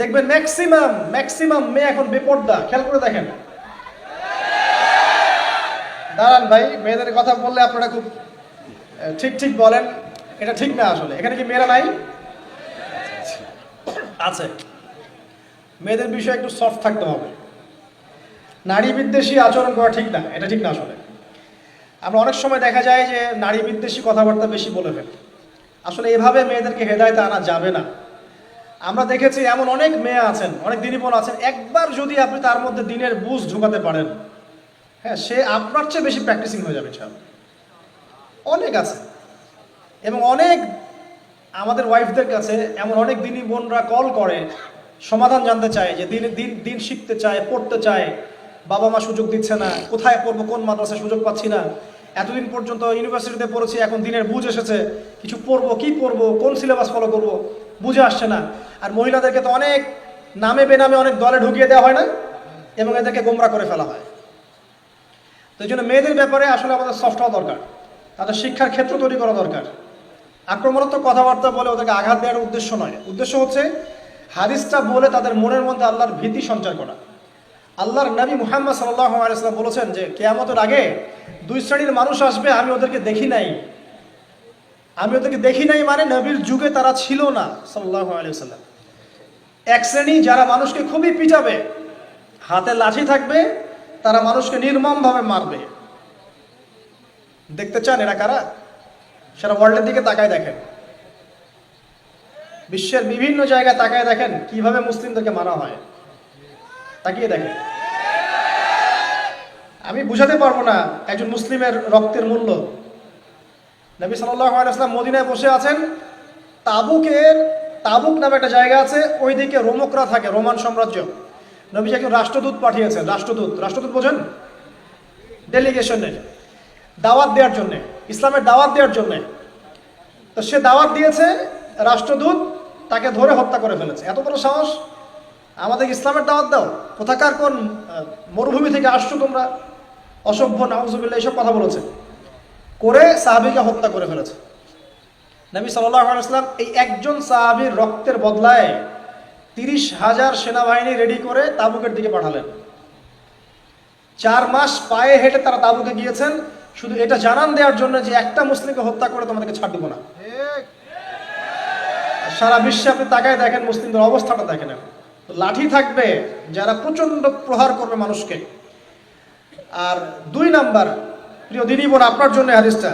দেখবেন ম্যাক্সিমাম মেয়ে এখন বেপর্দা। খেয়াল করে দেখেন। দাঁড়ান ভাই, মেয়েদের কথা বললে আপনারা খুব ঠিক ঠিক বলেন, এটা ঠিক না। আসলে এখানে কি মেয়েরা নাই? আছে। মেয়েদের বিষয়ে একটু সফট থাকতে হবে। নারী বিদ্বেষী আচরণ করা ঠিক না, এটা ঠিক না। আসলে আমরা অনেক সময় দেখা যায় যে নারী বিদ্বেষী কথাবার্তা বেশি বলে ফেলি। আসলে এভাবে মেয়েদেরকে হেদায়েতে আনা যাবে না। আমরা দেখেছি এমন অনেক মেয়ে আছেন, অনেক দিনী বোন আছেন, একবার যদি আপনি তার মধ্যে দিনের বুঝ ঢোকাতে পারেন, হ্যাঁ, সে আপনার চেয়ে বেশি প্র্যাকটিসিং হয়ে যাবে। অনেক আছে। এবং অনেক আমাদের ওয়াইফদের কাছে এমন অনেক দিনী বোনরা কল করে, সমাধান জানতে চায়, যে দিন দিন দিন শিখতে চায়, পড়তে চায়, বাবা মা সুযোগ দিচ্ছে না, কোথায় পড়বো, কোন মাদ্রাসায় সুযোগ পাচ্ছি না, এতদিন পর্যন্ত ইউনিভার্সিটিতে পড়েছি, এখন দিনের বুঝ এসেছে, কিছু পড়বো, কি পড়বো, কোন সিলেবাস ফলো করবো, বুঝে আসছে না। আর মহিলাদেরকে তো অনেক নামে বেনামে অনেক দলে ঢুকিয়ে দেওয়া হয় না, এবং এদেরকে গোমরা করে ফেলা হয়। তো এই জন্য মেয়েদের ব্যাপারে আসলে আমাদের সফট হওয়া দরকার, তাদের শিক্ষার ক্ষেত্র তৈরি করা দরকার। আক্রমণাত্মক কথাবার্তা বলে ওদেরকে আঘাত দেওয়ার উদ্দেশ্য নয়। উদ্দেশ্য হচ্ছে হাদিসটা বলে তাদের মনের মধ্যে আল্লাহর ভীতি সঞ্চার করা। আল্লাহর নবী মুহাম্মদ সাল্লাল্লাহু আলাইহি ওয়াসাল্লাম বলেছেন যে কিয়ামতের আগে দুই শ্রেণীর মানুষ আসবে, আমি ওদেরকে দেখি নাই। আমি ওদেরকে দেখি নাই মানে নবীর যুগে তারা ছিল না সাল্লাল্লাহু আলাইহি ওয়াসাল্লাম। এক শ্রেণী যারা মানুষকে খুবই পিটাবে, হাতে লাঠি থাকবে, তারা মানুষকে নির্মমভাবে মারবে। দেখতে চান এরা কারা? সারা ওয়ার্ল্ডের দিকে তাকায় দেখেন, বিশ্বের বিভিন্ন জায়গায় তাকায় দেখেন কিভাবে মুসলিমদেরকে মারা হয়, তাকিয়ে দেখেন। আমি বুঝাতে পারবো না একজন মুসলিমের রক্তের মূল্য। নবী সাল্লাল্লাহু আলাইহি ওয়াসাল্লাম মদিনায় বসে আছেন, তাবুক নামে একটা জায়গা আছে, ওইদিকে রোমকরা থাকে, রোমান সাম্রাজ্য। নবী একজন রাষ্ট্রদূত পাঠিয়েছেন। রাষ্ট্রদূত বোঝেন? ডেলিগেশনের দাওয়াত দেওয়ার জন্যে, ইসলামের দাওয়াত দেওয়ার জন্যে। তো সে দাওয়াত দিয়েছে, রাষ্ট্রদূত তাকে ধরে হত্যা করে ফেলেছে। এত বড় সাহস, আমাদের ইসলামের দাওয়াত দাও, কোথাকার কোন মরুভূমি থেকে আসছো তোমরা, অসভ্য, নাউজুবিল্লাহ, এইসব কথা বলেছে, করে সাহাবীকে হত্যা করে ফেলেছে। নবী সাল্লাল্লাহু আলাইহি ওয়াসাল্লাম এই একজন সাহাবীর রক্তের বদলায় 30,000 সেনাবাহিনী রেডি করে তাবুকের দিকে পাঠালেন। 4 মাস পায়ে হেঁটে তারা তাবুকে গিয়েছেন, শুধু এটা জানান দেওয়ার জন্য যে একটা মুসলিমকে হত্যা করে তোমাদেরকে ছাড় দেবো না। সারা বিশ্বে আপনি তাকায় দেখেন, মুসলিমদের অবস্থাটা দেখেন। লাঠি থাকবে যারা প্রচন্ড প্রহার করবে মানুষকে। আর 2 নাম্বার, প্রিয় দিনী বোন, আপনার জন্য হাদিসটা,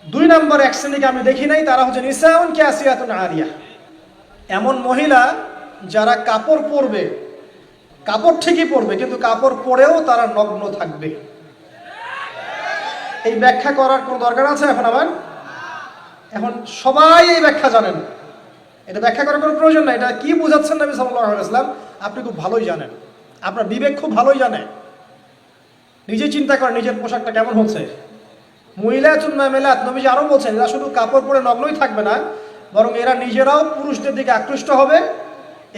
2 নাম্বার এক শ্রেণীকে আমি দেখি নাই, তারা হচ্ছে নিসাউন কাসিয়াতুন আরিয়া। এমন মহিলা যারা কাপড় পরবে, কাপড় ঠিকই পরবে, কিন্তু কাপড় পরেও তারা নগ্ন থাকবে। এই ব্যাখ্যা করার কোনো দরকার আছে এখন আমার? এখন সবাই এই ব্যাখ্যা জানেন, এটা ব্যাখ্যা করার কোনো প্রয়োজন নাই। এটা কি বোঝাচ্ছেন নবী সাল্লাল্লাহু আলাইহি ওয়াসাল্লাম আপনি খুব ভালোই জানেন, আপনার বিবেক খুব ভালোই জানে। নিজে চিন্তা করেন নিজের পোশাকটা কেমন হচ্ছে। মুইলাতুন মামেলাত, নবীজি আরো বলছেন, এরা শুধু কাপড় পরে নগ্নই থাকবে না, বরং এরা নিজেরাও পুরুষদের দিকে আকৃষ্ট হবে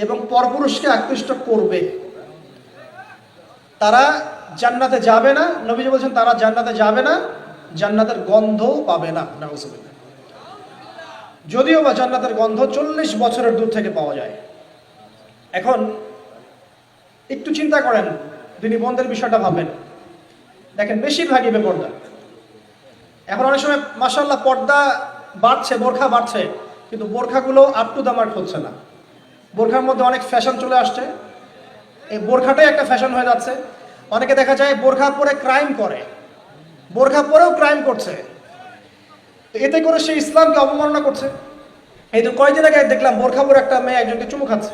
এবং পরপুরুষকে আকৃষ্ট করবে। তারা জান্নাতে যাবে না, নবীজি বলছেন তারা জান্নাতে যাবে না, জান্নাতের গন্ধও পাবে না। নাউজুবিল্লাহ। যদিও বা জান্নাতের গন্ধ 40 বছরের দূর থেকে পাওয়া যায়। এখন একটু চিন্তা করেন, দিনী বোনদের বিষয়টা ভাবেন। দেখেন বেশিরভাগই বেপর্দা। এখন অনেক সময় মাশাআল্লাহ পর্দা বাড়ছে, বোরখা বাড়ছে, কিন্তু বোরখাগুলো আপ টু দ্য মার্ক হচ্ছে না। বোরখার মধ্যে অনেক ফ্যাশন চলে আসছে, এই বোরখাটাই একটা ফ্যাশন হয়ে যাচ্ছে। অনেকে দেখা যায় বোরখা পরে ক্রাইম করে, বোরখা পরেও ক্রাইম করছে। এতে করে সে ইসলামকে অবমাননা করছে। এই তো কয়েকদিন আগে দেখলাম বোরখা পরে একটা মেয়ে একজনকে চুমু খাচ্ছে।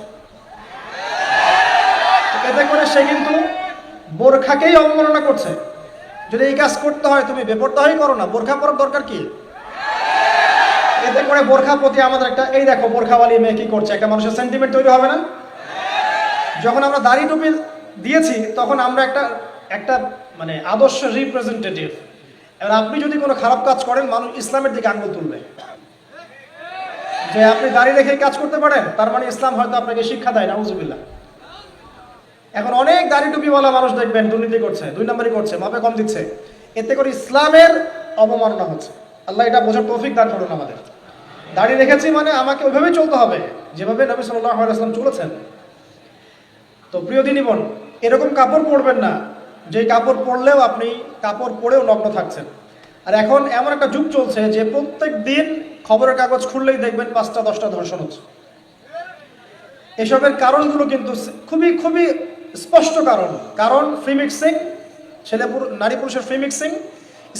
এতে করে সে কিন্তু বোরখাকেই অবমাননা করছে। যদি এই কাজ করতে হয় তুমি বেপরদা হয়ে করো না, বোরখা পরার দরকার কি? এতে করে বোরখা প্রতি আমাদের একটা, এই দেখো বোরখাওয়ালি মেয়ে কি করছে, একটা মানুষের সেন্টিমেন্ট তৈরি হবে না? যখন আমরা দাড়ি টুপি দিয়েছি তখন আমরা একটা মানে আদর্শ রিপ্রেজেন্টেটিভ। এবার আপনি যদি কোনো খারাপ কাজ করেন, মানুষ ইসলামের দিকে আঙ্গুল তুলবে, যে আপনি দাড়ি রেখে কাজ করতে পারেন, তার মানে ইসলাম হয়তো আপনাকে শিক্ষা দেয়। নাউজুবিল্লাহ। এখন অনেক দাড়ি টুপিওয়ালা মানুষ দেখবেন দুর্নীতি করছে, 2 নম্বরই করছে, মাপে কম দিচ্ছে। এতে করে ইসলামের অবমাননা হচ্ছে। আল্লাহ এটা বোঝার তৌফিক দান করুন আমাদের। দাড়ি রেখেছি মানে আমাকে ওইভাবেই চলতে হবে যেভাবে নবী সাল্লাল্লাহু আলাইহি ওয়াসাল্লাম চলেছেন। তো প্রিয় দিনী বোন, এরকম কাপড় পরবেন না যেই কাপড় পরলেও আপনি কাপড় পরেও নগ্ন থাকছেন। আর এখন এমন একটা যুগ চলছে যে প্রত্যেক দিন খবরের কাগজ খুললেই দেখবেন 5টা 10টা ধর্ষণ হচ্ছে। এসবের কারণগুলো কিন্তু খুবই খুবই স্পষ্ট কারণ ফ্রি মিক্সিং, নারী পুরুষের ফ্রি মিক্সিং,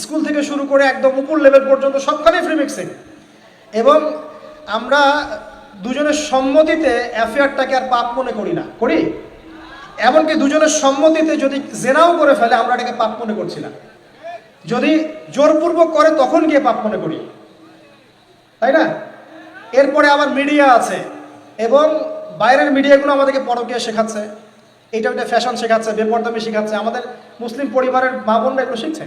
স্কুল থেকে শুরু করে একদম উপর লেভেল পর্যন্ত সবখানেই ফ্রি মিক্সিং। এবং আমরা দুজনের সম্মতিতে অ্যাফেয়ারটাকে আর পাপ মনে করি না, করি? এমনকি দুজনের সম্মতিতে যদি জেনাও করে ফেলে আমরা এটাকে পাপ মনে করছি না, যদি জোরপূর্বক করে তখন গিয়ে পাপ মনে করি, তাই না? এরপরে আবার মিডিয়া আছে এবং বাইরের মিডিয়াগুলো আমাদেরকে পরকীয়া শেখাচ্ছে, এটা ফ্যাশন শেখাচ্ছে, বেপরদামি শেখাচ্ছে, আমাদের মুসলিম পরিবারের মা বোনরা এগুলো শিখছে।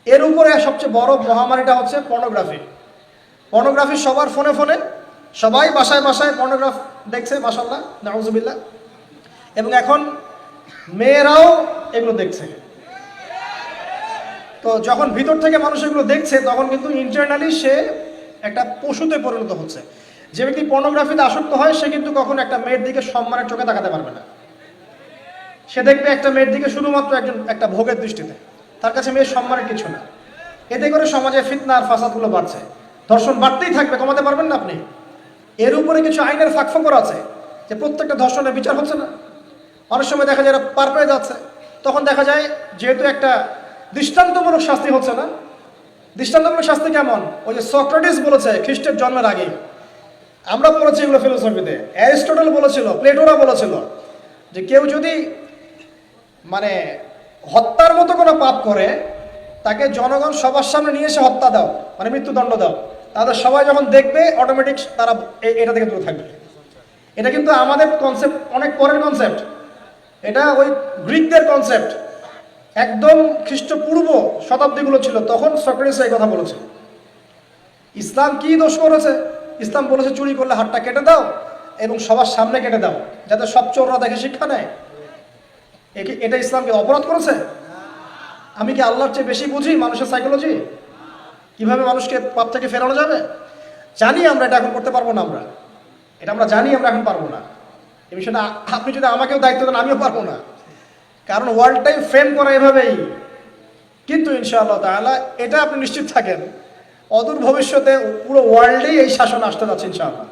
এর উপরে সবচেয়ে বড় মহামারীটা হচ্ছে পর্নোগ্রাফি। পর্নোগ্রাফি সবার ফোনে ফোনে, সবাই বাসায় বাসায় পর্নোগ্রাফ দেখছে, মাশাআল্লাহ, নাউজুবিল্লাহ। এবং এখন মেয়েরাও এগুলো দেখছে। তো যখন ভিতর থেকে মানুষ এগুলো দেখছে তখন কিন্তু ইন্টারনালি সে একটা পশুতে পরিণত হচ্ছে। যে ব্যক্তি পর্নোগ্রাফিতে আসক্ত হয় সে কিন্তু কখনো একটা মেয়ের দিকে সম্মানের চোখে তাকাতে পারবে না। সে দেখবে একটা মেয়ের দিকে শুধুমাত্র একটা ভোগের দৃষ্টিতে, তার কাছে মেয়ের সম্মানের কিছু না। এতে করে সমাজে ফিতনা আর ফাসাদগুলো বাড়ছে, ধর্ষণ বাড়তেই থাকবে, কমাতে পারবেন না আপনি। এর উপরে কিছু আইনের ফাঁকফোকর আছে যে প্রত্যেকটা ধর্ষণের বিচার হচ্ছে না। অনেক সময় দেখা যায় এরা পার পেয়ে যাচ্ছে, তখন দেখা যায় যেহেতু একটা দৃষ্টান্তমূলক শাস্তি হচ্ছে না। দৃষ্টান্তমূলক শাস্তি কেমন? ওই যে সক্রেটিস বলেছে খ্রিস্টের জন্মের আগে, আমরা পড়েছি এগুলো ফিলোসফিতে, অ্যারিস্টটল বলেছিল, প্লেটোরা বলেছিল যে কেউ যদি মানে হত্যার মতো কোনো পাপ করে তাকে জনগণ সবার সামনে নিয়ে এসে হত্যা দাও, মানে মৃত্যুদণ্ড দাও, তাদের সবাই যখন দেখবে অটোমেটিক তারা এটা থেকে দূরে থাকবে। এটা কিন্তু আমাদের কনসেপ্ট অনেক পরের কনসেপ্ট, এটা ওই গ্রিকদের কনসেপ্ট, একদম খ্রিস্টপূর্ব শতাব্দীগুলো ছিল, তখন সক্রেটিস এই কথা বলেছে। ইসলাম কি দোষ করেছে? ইসলাম বলেছে চুরি করলে হাতটা কেটে দাও এবং সবার সামনে কেটে দাও, যাতে সব চোররা দেখে শিক্ষা নেয়। এটা ইসলামকে অপরাধ করেছে? আমি কি আল্লাহর চেয়ে বেশি বুঝি মানুষের সাইকোলজি? কিভাবে মানুষকে পাপ থেকে ফেরানো যাবে? জানি আমরা এটা এখন করতে পারবো না, আমরা জানি আমরা এখন পারবো না। এই বিষয়টা আপনি যদি আমাকেও দায়িত্ব দেন আমিও পারবো না, কারণ ওয়ার্ল্ডটাই ফ্রেম করা এভাবেই। কিন্তু ইনশাআল্লাহ তাআলা এটা আপনি নিশ্চিত থাকেন অদূর ভবিষ্যতে পুরো ওয়ার্ল্ডেই এই শাসন আসতে যাচ্ছে ইনশাআল্লাহ,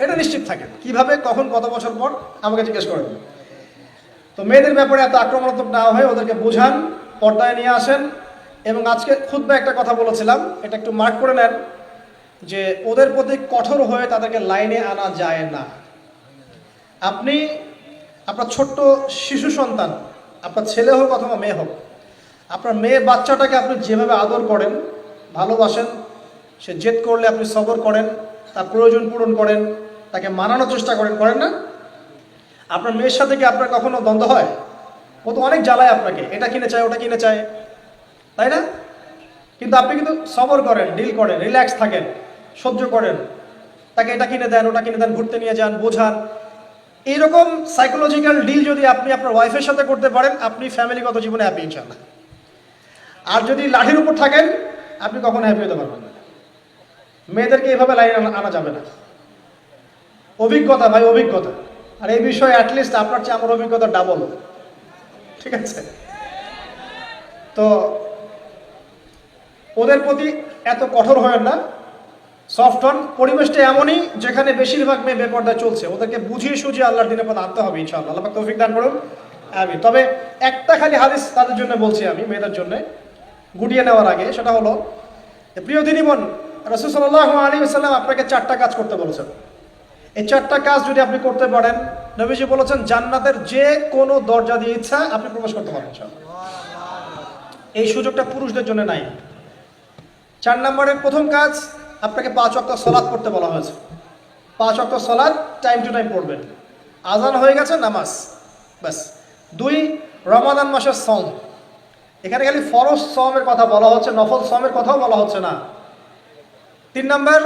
এটা নিশ্চিত থাকেন। কিভাবে, কখন, কত বছর পর আমাকে জিজ্ঞেস করেন। তো মেয়েদের ব্যাপারে এত আক্রমণাত্মক না হয়ে ওদেরকে বোঝান, পর্দায় নিয়ে আসেন। এবং আজকে খুতবায় একটা কথা বলেছিলাম, এটা একটু মার্ক করে নেন, যে ওদের প্রতি কঠোর হয়ে তাদেরকে লাইনে আনা যায় না। আপনি আপনার ছোট্ট শিশু সন্তান, আপনার ছেলে হোক অথবা মেয়ে হোক, আপনার মেয়ে বাচ্চাটাকে আপনি যেভাবে আদর করেন, ভালোবাসেন, সে জেদ করলে আপনি সবর করেন, তার প্রয়োজন পূরণ করেন, তাকে মানানোর চেষ্টা করেন না? আপনার মেয়ের সাথে কি আপনার কখনো দ্বন্দ্ব হয়? ও তো অনেক জ্বালায় আপনাকে, এটা কিনে চায়, ওটা কিনে চায়, তাই না? কিন্তু আপনি কিন্তু সবর করেন, ডিল করেন, রিল্যাক্স থাকেন, সহ্য করেন, তাকে এটা কিনে দেন, ওটা কিনে দেন, ঘুরতে নিয়ে যান, বোঝান। এইরকম সাইকোলজিক্যাল ডিল যদি আপনি আপনার ওয়াইফের সাথে করতে পারেন, আপনি ফ্যামিলিগত জীবনে হ্যাপি ইনশাআল্লাহ। আর যদি লাঠির উপর থাকেন আপনি কখনো হ্যাপি হতে পারবেন না। মেয়েদেরকে এইভাবে লাইন আনা যাবে না। অভিজ্ঞতা ভাই, অভিজ্ঞতা। আর এই বিষয়ে অ্যাটলিস্ট আপনার চেয়ে আমার অভিজ্ঞতা ডাবল, ঠিক আছে? তো ওদের প্রতি এত কঠোর হয় না, সফট হন। পরিবেশটা এমনই যেখানে বেশিরভাগ মেয়ে বেপর্দায় চলছে, ওদেরকে বুঝিয়ে সুঝিয়ে আল্লাহর দিনের পথে আনতে হবে ইনশাআল্লাহ। আল্লাহ পাক তৌফিক দান করুন, আমিন। তবে একটা খালি হাদিস তাদের জন্য বলছি আমি, মেয়েদের জন্য গুটিয়ে নেওয়ার আগে, সেটা হলো, প্রিয় দিনী বোন, রাসূল সাল্লাল্লাহু আলাইহি ওয়াসাল্লাম আপনাকে 4টা কাজ করতে বলেছেন। এই 4টা কাজ যদি আপনি করতে পারেন, নবীজি বলেছেন জান্নাতের যে কোনো দরজা দিয়ে ইচ্ছা আপনি প্রবেশ করতে পারবেন ইনশাআল্লাহ। এই সুযোগটা পুরুষদের জন্য নাই। 4 নম্বরের প্রথম কাজ, আপনাকে 5 ওয়াক্ত সালাত পড়তে বলা হয়েছে। 5 ওয়াক্ত সালাত টাইম টু টাইম পড়বেন। আজান হয়ে গেছে, নামাজ, ব্যাস। 2, রমাদান মাসের সওম। এখানে খালি ফরজ সওমের কথা বলা হচ্ছে, নফল সওমের কথাও বলা হচ্ছে না। 3 নম্বর,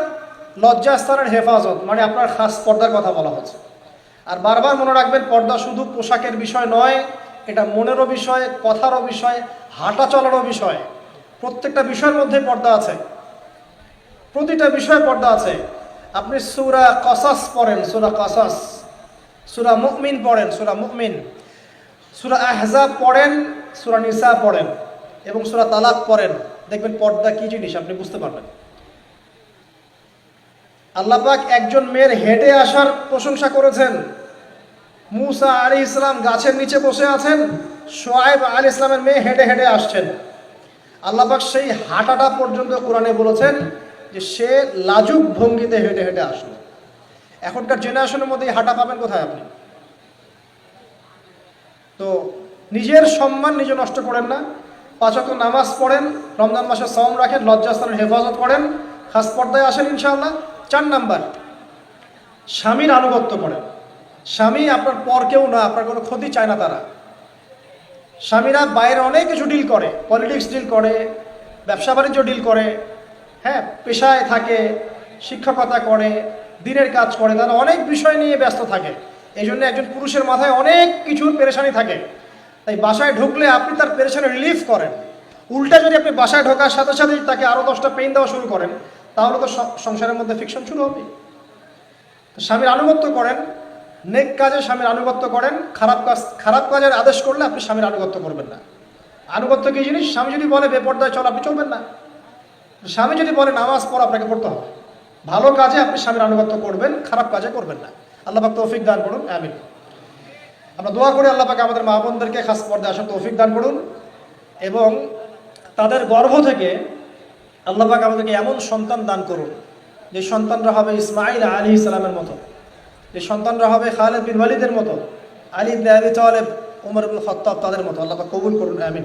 লজ্জাস্থানের হেফাজত, মানে আপনার খাস পর্দার কথা বলা হচ্ছে। আর বারবার মনে রাখবেন, পর্দা শুধু পোশাকের বিষয় নয়, এটা মনেরও বিষয়, কথারও বিষয়, হাঁটা চলারও বিষয়। প্রত্যেকটা বিষয়ের মধ্যে পর্দা আছে। প্রতিটা বিষয়ে পর্দা আছে। আপনি সূরা কসাস পড়েন, সূরা কসাস, সূরা মুমিন পড়েন, সূরা মুমিন, সূরা আহজাব পড়েন, সূরা নিসা পড়েন এবং সূরা তালাক পড়েন, দেখবেন পর্দা কি জিনিস আপনি বুঝতে পারবেন। আল্লাহ পাক একজন মেয়ের হেঁটে আসার প্রশংসা করেছেন। মুসা আলাইহিস সালাম গাছের নিচে বসে আছেন, শুআয়ব আলাইহিস সালামের মেয়ে হেঁটে হেঁটে আসছেন। আল্লাহ পাক সেই হাঁটাটা পর্যন্ত কোরআনে বলেছেন যে সে লাজুক ভঙ্গিতে হেঁটে হেঁটে আসলো। এখনকার জেনারেশনের মধ্যে হাঁটা পাবেন কোথায় আপনি? তো নিজের সম্মান নিজে নষ্ট করেন না। 5 ওয়াক্ত নামাজ পড়েন, রমজান মাসে সওম রাখেন, লজ্জাস্থানের হেফাজত করেন, খাস পর্দায় আসেন ইনশাআল্লাহ। 4 নাম্বার, স্বামীর আনুগত্য করেন। স্বামী আপনার পর কেউ না, আপনার কোনো ক্ষতি চায় না তারা। স্বামীরা বাইরে অনেক কিছু ডিল করে, পলিটিক্স ডিল করে, ব্যবসা বাণিজ্য ডিল করে, হ্যাঁ, পেশায় থাকে, শিক্ষকতা করে, দিনের কাজ করে, তারা অনেক বিষয় নিয়ে ব্যস্ত থাকে। এই জন্য একজন পুরুষের মাথায় অনেক কিছুর পেরেশানি থাকে। তাই বাসায় ঢুকলে আপনি তার পেরেশানি রিলিফ করেন। উল্টা যদি আপনি বাসায় ঢোকার সাথে সাথে তাকে আরও 10টা পেইন দেওয়া শুরু করেন, তাহলে তো সংসারের মধ্যে ফিকশন শুরু হবে। স্বামীর আনুগত্য করেন, নেক কাজে স্বামীর আনুগত্য করেন। খারাপ কাজের আদেশ করলে আপনি স্বামীর আনুগত্য করবেন না। আনুগত্য কি জিনিস? স্বামী যদি বলে বেপর্দায় চল, আপনি চলবেন না। স্বামী যদি বলে নামাজ পড়, আপনাকে পড়তে হবে। ভালো কাজে আপনি স্বামীর আনুগত্য করবেন, খারাপ কাজে করবেন না। আল্লাহ পাক তৌফিক দান করুন, আমিন। আমরা দোয়া করি আল্লাহ পাক আমাদের মা বোনদেরকে খাস পর্দায় আসার তৌফিক দান করুন এবং তাদের গর্ভ থেকে আল্লাহ পাক আমাদেরকে এমন সন্তান দান করুন যে সন্তানরা হবে ইসমাঈল আলাইহিস সালামের মতো, যে সন্তানরা হবে খালিদ বিন ওয়ালিদের মতো, আলী ইবনে আবি তালেব, উমর ইবনে খাত্তাব তাদের মতো। আল্লাহ পাক কবুল করুন, আমিন।